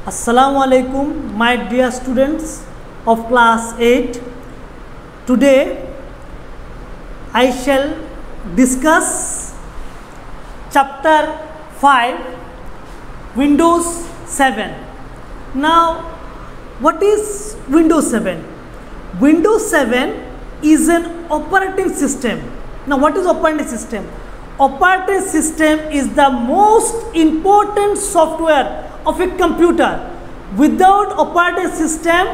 Assalamu alaikum, my dear students of class 8. Today I shall discuss chapter 5, Windows 7. Now, what is Windows 7? Windows 7 is an operating system. Now, what is operating system? Operating system is the most important software of a computer. Without operating system,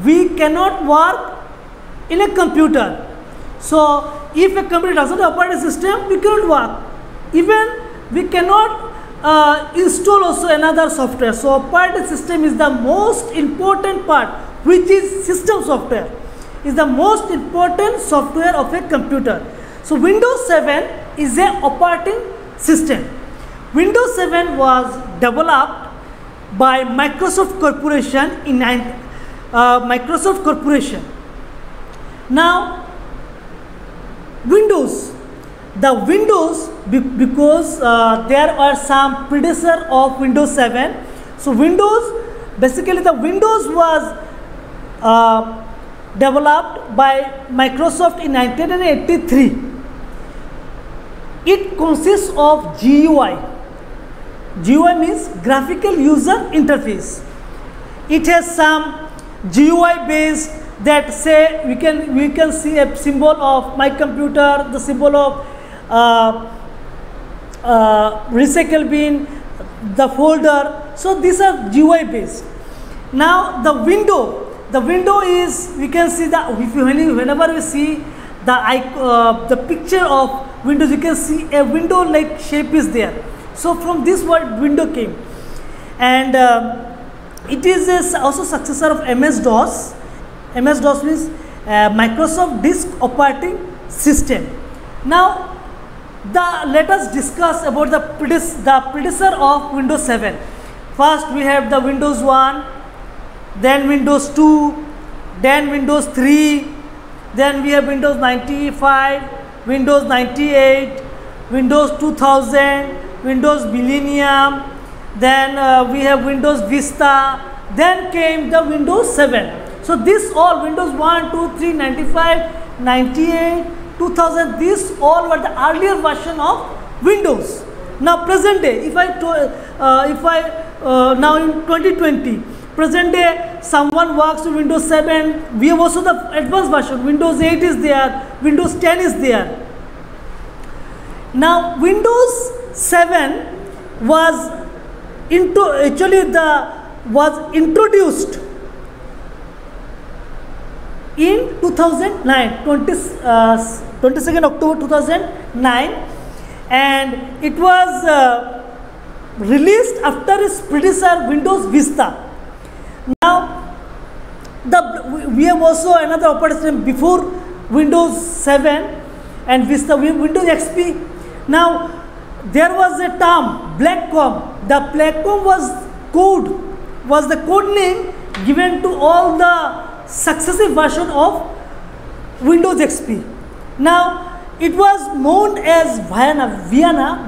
we cannot work in a computer. So, if a computer doesn't have operating system, we cannot work. Even we cannot install also another software. So, operating system is the most important part, which is system software, is the most important software of a computer. So, Windows 7 is an operating system. Windows 7 was developed by Microsoft Corporation in Microsoft Corporation. Now, Windows, because there are some predecessor of Windows 7. So, basically the Windows was developed by Microsoft in 1983. It consists of GUI. GUI means graphical user interface. It has some GUI based that say we can see a symbol of my computer, the symbol of recycle bin, the folder. So these are GUI based. Now the window is, we can see that whenever we see the picture of Windows, you can see a window like shape is there. So from this word window came, and it is also successor of MS-DOS. MS-DOS means Microsoft Disk Operating System. Now, let us discuss about the predecessor of Windows 7. First, we have the Windows 1, then Windows 2, then Windows 3, then we have Windows 95, Windows 98, Windows 2000, Windows Millennium, then we have Windows Vista, then came the Windows 7. So this all Windows 1, 2, 3, 95, 98, 2000, these all were the earlier version of Windows. Now present day, now in 2020, present day someone works with Windows 7, we have also the advanced version, Windows 8 is there, Windows 10 is there. Now Windows 7 was introduced in 2009, 22nd October 2009, and it was released after its predecessor Windows Vista. Now we have also another operating system before Windows 7 and Vista, we have Windows XP. Now there was a term Blackcomb. The Blackcomb was the code name given to all the successive version of Windows XP. Now it was known as Vienna,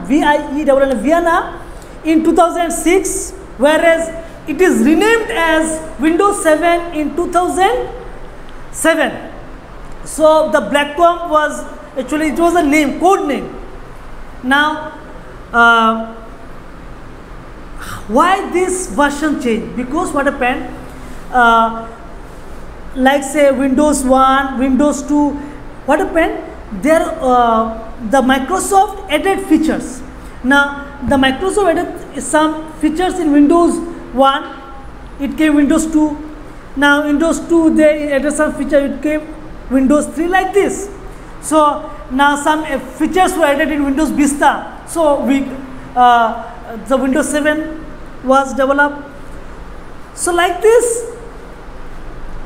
Vienna in 2006, whereas it is renamed as Windows 7 in 2007. So the Blackcomb was actually, it was a name, code name. Now why this version change? Because what happened, like say Windows 1, Windows 2, what happened, there the Microsoft added features. Now the Microsoft added some features in Windows 1, it came Windows 2. Now Windows 2 they added some feature, it came Windows 3, like this. So now some features were added in Windows Vista. So the Windows 7 was developed. So like this,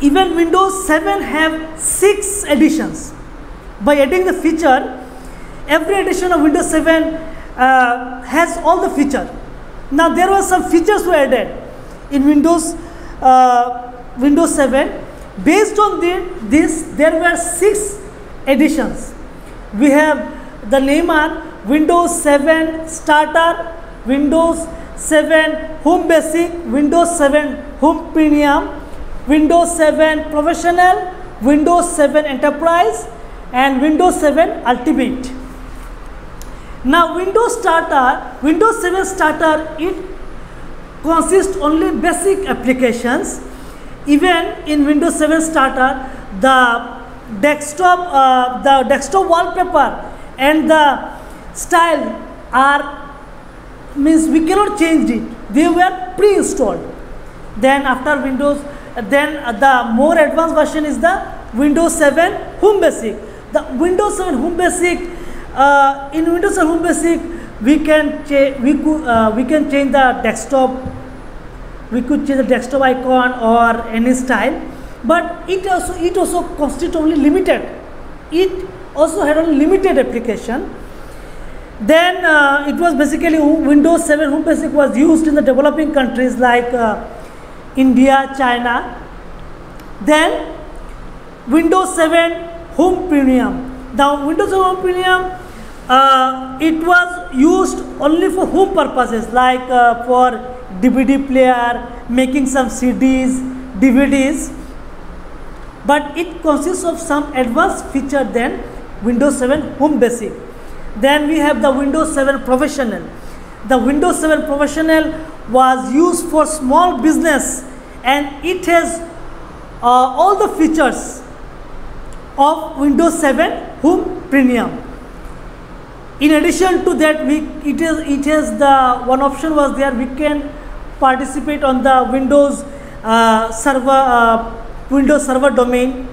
even Windows 7 have 6 editions. By adding the feature, every edition of Windows 7 has all the feature. Now there were some features were added in Windows 7. Based on this, there were 6 editions. We have the name are Windows 7 Starter, Windows 7 Home Basic, Windows 7 Home Premium, Windows 7 Professional, Windows 7 Enterprise and Windows 7 Ultimate. Now Windows 7 Starter, it consists only basic applications. Even in Windows 7 Starter, the desktop wallpaper and the style are means we cannot change it. They were pre-installed. Then after Windows, then the more advanced version is the Windows 7 Home Basic. The Windows 7 Home Basic, in Windows 7 Home Basic, we can change the desktop. We could change the desktop icon or any style, but it also constitutes only limited. It also had only limited application. Then it was basically Windows 7 Home Basic was used in the developing countries like India, China. Then Windows 7 Home Premium. Now Windows 7 Home Premium, it was used only for home purposes like for DVD player, making some CDs, DVDs. But it consists of some advanced feature than Windows 7 Home Basic. Then we have the Windows 7 Professional. The Windows 7 Professional was used for small business and it has all the features of Windows 7 Home Premium. In addition to that, it has the one option was there, we can participate on the Windows server domain.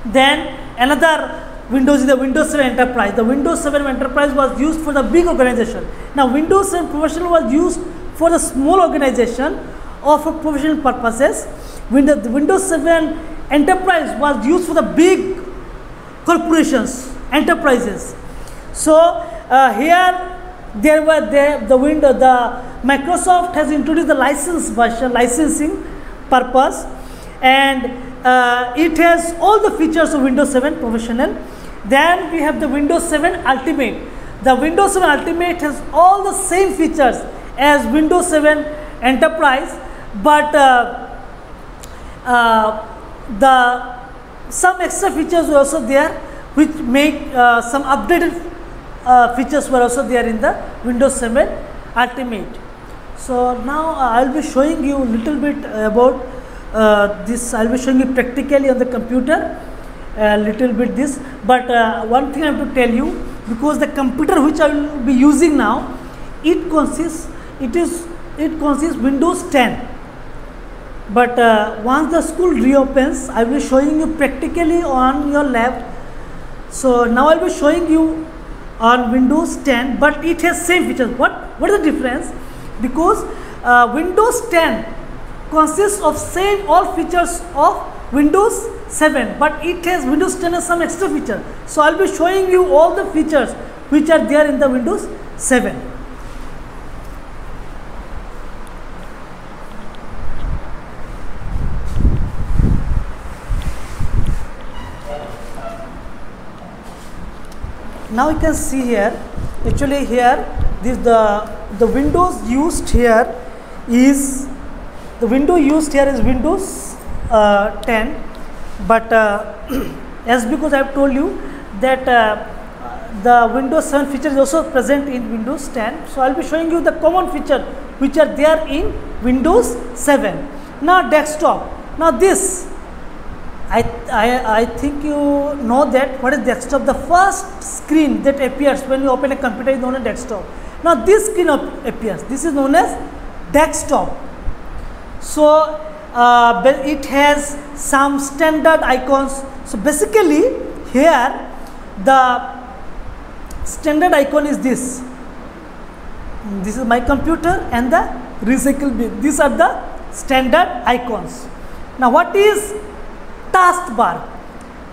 Then another Windows is the Windows 7 Enterprise. The Windows 7 Enterprise was used for the big organization. Now Windows 7 Professional was used for the small organization or for professional purposes. Windows 7 Enterprise was used for the big corporations, enterprises. So here the Microsoft has introduced the licensing purpose, and it has all the features of Windows 7 Professional. Then we have the Windows 7 Ultimate. The Windows 7 Ultimate has all the same features as Windows 7 Enterprise, but some extra features were also there, which make some updated features were also there in the Windows 7 Ultimate. So now I will be showing you a little bit about this. I will be showing you practically on the computer a little bit this, but one thing I have to tell you, because the computer which I will be using now, it consists Windows 10. But once the school reopens, I will be showing you practically on your lab. So now I will be showing you on Windows 10, but it has same features. What is the difference? Because Windows 10 consists of same all features of Windows 7, but it has Windows 10 has some extra feature. So I will be showing you all the features which are there in the Windows 7. Now you can see here, actually here this the Windows used here is Windows 10, but as because I have told you that the Windows 7 feature is also present in Windows 10. So I will be showing you the common feature which are there in Windows 7. Now desktop. Now this I think you know that what is desktop. The first screen that appears when you open a computer is known as desktop. Now this screen appears. This is known as desktop. So it has some standard icons. So basically here the standard icon is this. This is my computer and the recycle bin. These are the standard icons. Now what is taskbar?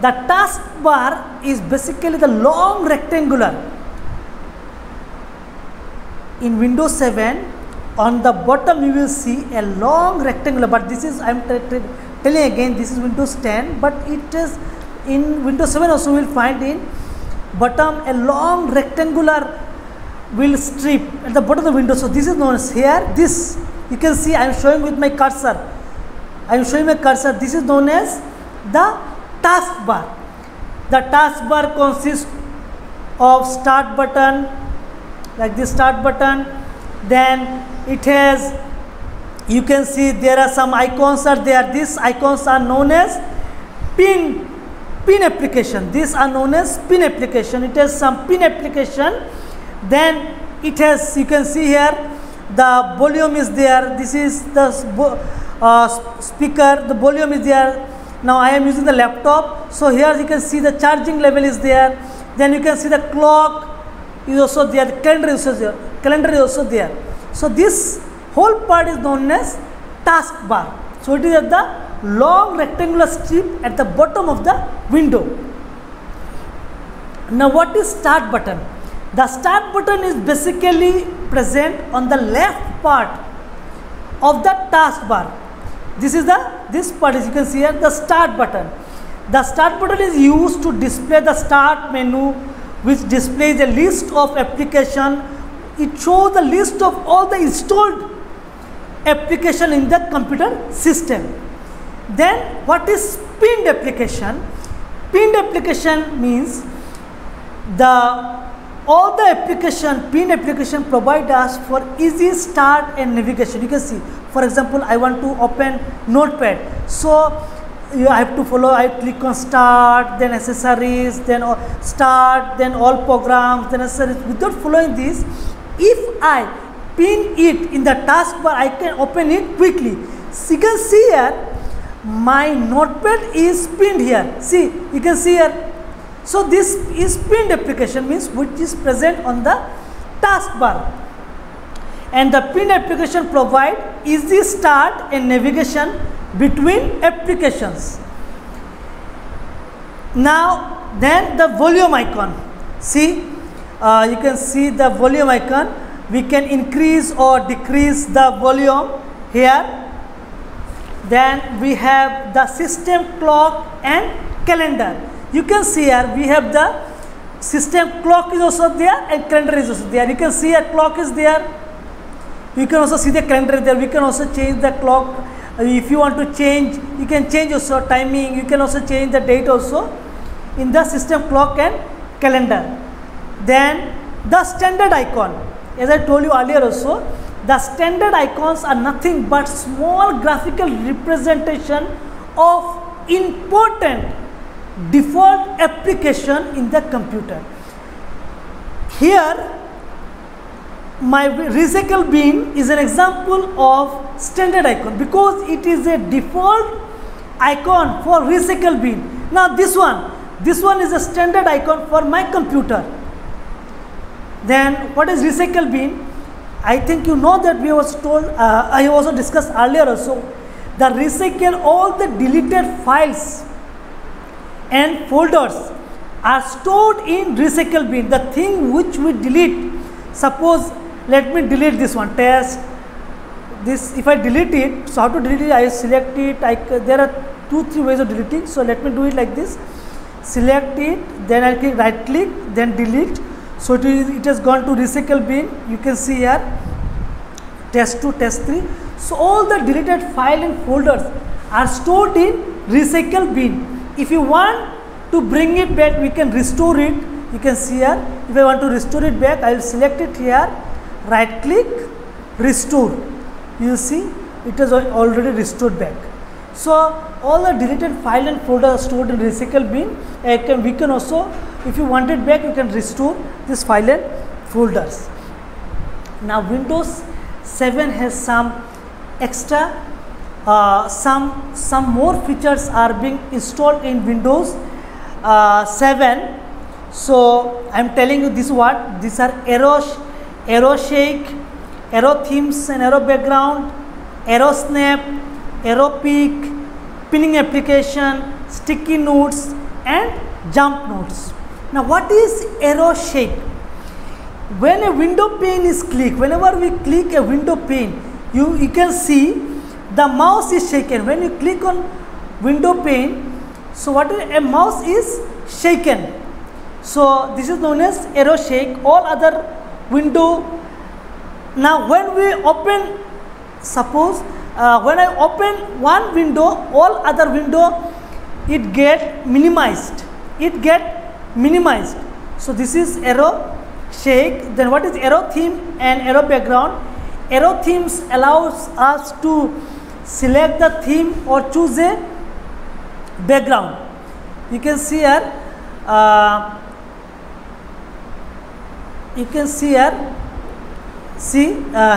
The taskbar is basically the long rectangular. In Windows 7, on the bottom you will see a long rectangular, but this is I am telling again, this is Windows 10, but it is in Windows 7 also we will find in bottom a long rectangular will strip at the bottom of the window. So this is known as here. This you can see I am showing with my cursor. I am showing my cursor. This is known as the taskbar. The taskbar consists of start button, like this start button. Then it has, you can see there are some icons are there. These icons are known as pin application. These are known as pin application. It has some pin application. Then it has, you can see here the volume is there. This is the speaker. The volume is there. Now I am using the laptop. So here you can see the charging level is there. Then you can see the clock is also there. The calendar is also there. Calendar is also there. So this whole part is known as taskbar. So it is at the long rectangular strip at the bottom of the window. Now what is start button? The start button is basically present on the left part of the taskbar. This part is, you can see here, the start button. The start button is used to display the start menu, which displays a list of application. It shows the list of all the installed application in the computer system. Then what is pinned application? Pinned application means all the application, pinned application provide us for easy start and navigation. You can see, for example, I want to open Notepad. So I have to follow, I click on start, then accessories, then start, then all programs, then accessories. Without following this, if I pin it in the taskbar, I can open it quickly. So you can see here, my Notepad is pinned here. See, you can see here. So this is pinned application, means which is present on the taskbar. And the pinned application provide easy start and navigation between applications. Now then the volume icon. See, you can see the volume icon. We can increase or decrease the volume here. Then we have the system clock and calendar. You can see here we have the system clock is also there and calendar is also there. You can see a clock is there. You can also see the calendar there. We can also change the clock. If you want to change, you can change also timing. You can also change the date also in the system clock and calendar. Then the standard icon, as I told you earlier also, the standard icons are nothing but small graphical representation of important default application in the computer. Here my recycle bin is an example of standard icon because it is a default icon for recycle bin. Now this one is a standard icon for my computer. Then what is recycle bin? I think you know that we was told, I also discussed earlier also, the recycle all the deleted files and folders are stored in recycle bin. The thing which we delete, suppose let me delete this one, test this. If I delete it, so how to delete it? I select it. There are 2-3 ways of deleting. So let me do it like this. Select it, then I click right click, then delete. So it has gone to recycle bin. You can see here test 2, test 3. So all the deleted file and folders are stored in recycle bin. If you want to bring it back, we can restore it. You can see here, if I want to restore it back, I will select it here, right click, restore. You will see it is already restored back. So all the deleted file and folder are stored in recycle bin. We can also, if you want it back, you can restore this file and folders. Now Windows 7 has some extra, some more features are being installed in Windows 7. So I am telling you this what, these are arrow shake, arrow themes and arrow background, arrow snap, arrow peak, pinning application, sticky notes and jump notes. Now what is arrow shake? When a window pane is clicked, whenever we click a window pane, you can see the mouse is shaken. When you click on window pane, so what is a mouse is shaken. So this is known as arrow shake. All other window. Now when we open, suppose when I open one window, all other window it get minimized. So this is arrow shake. Then what is arrow theme and arrow background? Arrow themes allows us to select the theme or choose a background. You can see here.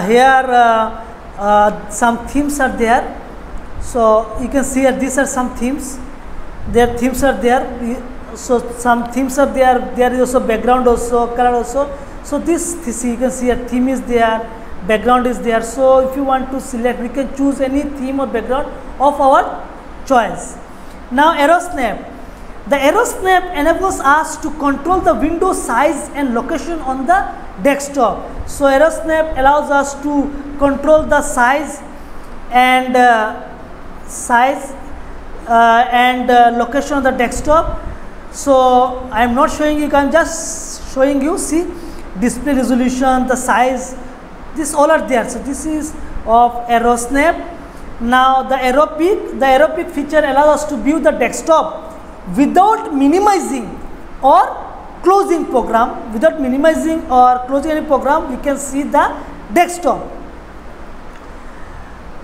Here some themes are there. So you can see here these are some themes. Their themes are there. So some themes are there. There is also background also, color also. So this you can see a theme is there, background is there. So if you want to select, we can choose any theme or background of our choice. Now arrow snap. The arrow snap enables us to control the window size and location on the desktop. So arrow snap allows us to control the size and location on the desktop. So I am not showing you, I am just showing you. See, display resolution, the size, this all are there. So this is of arrow snap. Now the arrow peak feature allows us to view the desktop without minimizing or closing program. Without minimizing or closing any program, we can see the desktop.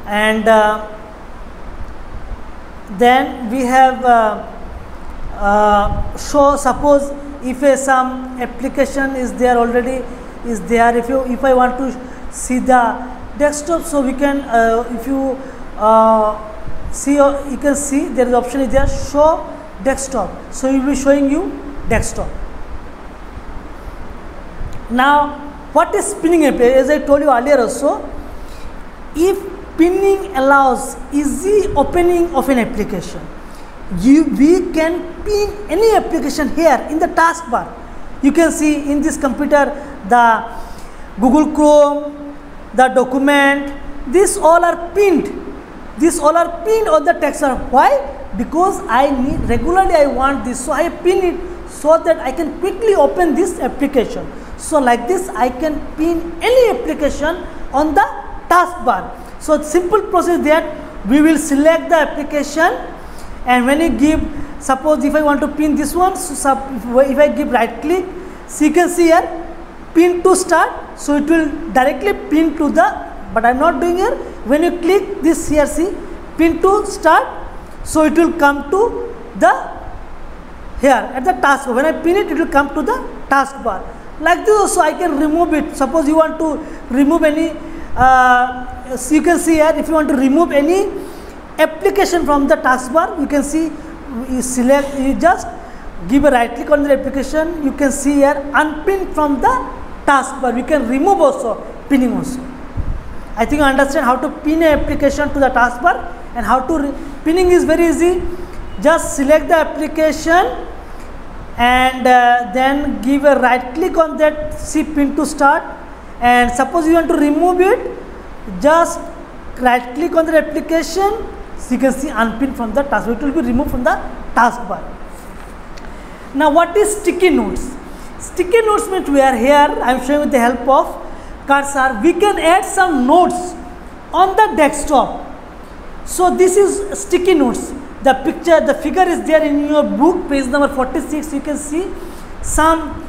And then we have suppose if some application is there already is there, if I want to see the desktop, so we can if you see, you can see there is option is there, show desktop. So it will be showing you desktop. Now what is pinning application? As I told you earlier also, if pinning allows easy opening of an application, we can pin any application here in the taskbar. You can see in this computer the Google Chrome, the document, these all are pinned. These all are pinned on the text bar. Why? Because I need regularly, I want this, so I pin it so that I can quickly open this application. So like this I can pin any application on the taskbar. So simple process that we will select the application, and when you give, suppose if I want to pin this one, so if I give right click, so you can see here pin to start, so it will directly pin to the, but I am not doing here. When you click this here, see pin to start, so it will come to the here at the taskbar. When I pin it, it will come to the taskbar. Like this also I can remove it. Suppose you want to remove any, so you can see here, if you want to remove any application from the taskbar, you can see, you select, you just give a right click on the application, you can see here unpin from the taskbar. We can remove also, pinning also. I think you understand how to pin an application to the taskbar, and how to pinning is very easy. Just select the application and then give a right click on that, see pin to start, and suppose you want to remove it, just right click on the application, so you can see unpin from the taskbar. It will be removed from the taskbar. Now what is sticky notes? Sticky notes means we are here, I am showing with the help of cursor, we can add some notes on the desktop. So this is sticky notes. The picture, the figure is there in your book, page number 46. You can see some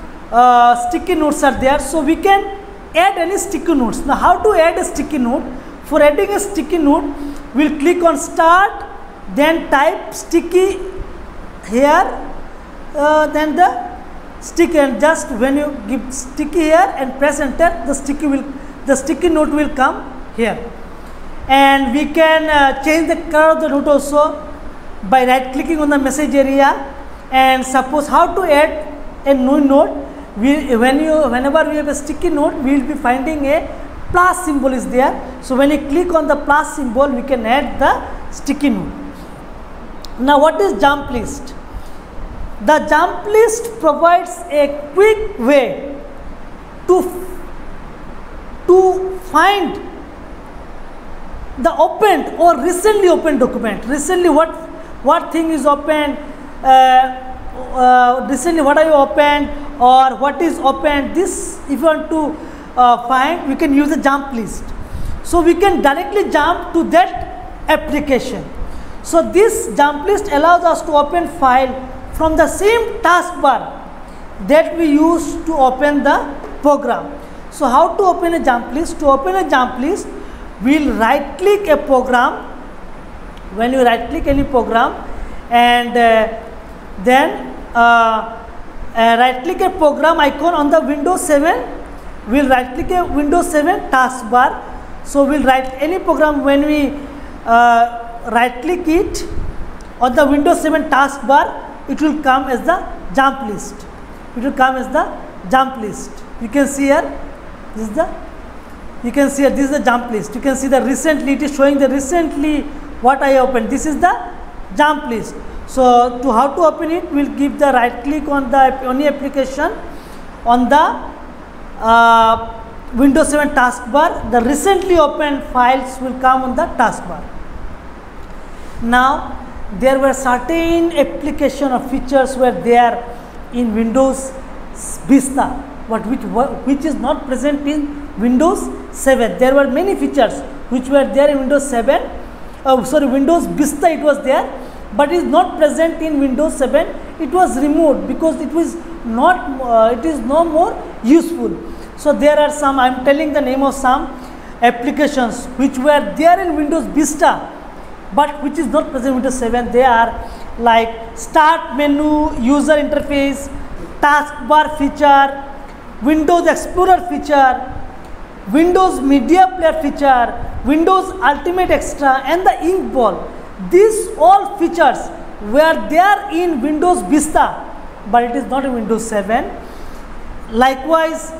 sticky notes are there. So we can add any sticky notes. Now how to add a sticky note? For adding a sticky note, we'll click on start, then type sticky here, then the sticky, and just when you give sticky here and press enter, the sticky note will come here. And we can change the color of the note also by right clicking on the message area. And suppose how to add a new note, whenever we have a sticky note, we will be finding a plus symbol is there. So when you click on the plus symbol, we can add the sticky note. Now what is jump list? The jump list provides a quick way to find the opened or recently opened document. Recently what thing is opened, recently what are you opened, or what is open, this if you want to find, we can use a jump list. So we can directly jump to that application. So this jump list allows us to open file from the same taskbar that we use to open the program. So how to open a jump list? To open a jump list, we'll right click a program. When you right click any program, and then right click a program icon on the Windows 7, we'll right click a Windows 7 taskbar. So we'll write any program. When we right click it on the Windows 7 taskbar, it will come as the jump list. It will come as the jump list. You can see here, this is the, you can see here, this is the jump list. You can see the recently, it is showing the recently what I opened. This is the jump list. So to how to open it, we'll give the right click on the any application on the Windows 7 taskbar. The recently opened files will come on the taskbar. Now there were certain application or features were there in Windows Vista, which is not present in Windows 7. There were many features which were there in Windows 7. Windows Vista it was there, but is not present in Windows 7. It was removed because it was not. It is no more useful. So there are some. I am telling the name of some applications which were there in Windows Vista, but which is not present in Windows 7. They are like Start Menu, User Interface, Taskbar feature, Windows Explorer feature, Windows Media Player feature, Windows Ultimate Extra, and the Ink Ball. These all features were there in Windows Vista, but it is not in Windows 7. Likewise,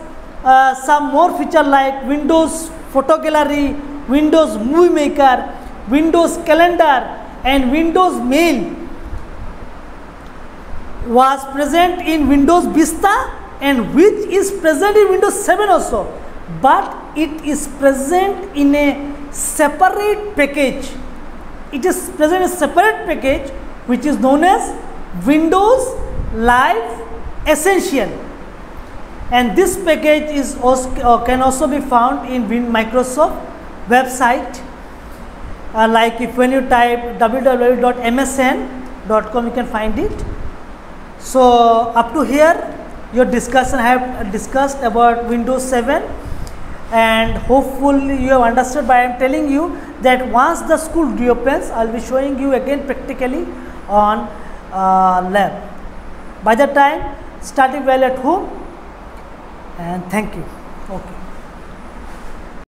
some more feature like Windows Photo Gallery, Windows Movie Maker, Windows Calendar, and Windows Mail was present in Windows Vista, and which is present in Windows 7 also, but it is present in a separate package. It is present in a separate package which is known as Windows Live Essential, and this package is also, can also be found in Microsoft website. Like if when you type www.msn.com, you can find it. So up to here your discussion, I have discussed about Windows 7, and hopefully you have understood. But I am telling you that once the school reopens, I will be showing you again practically on lab. By the time, starting well at home, and thank you. Okay.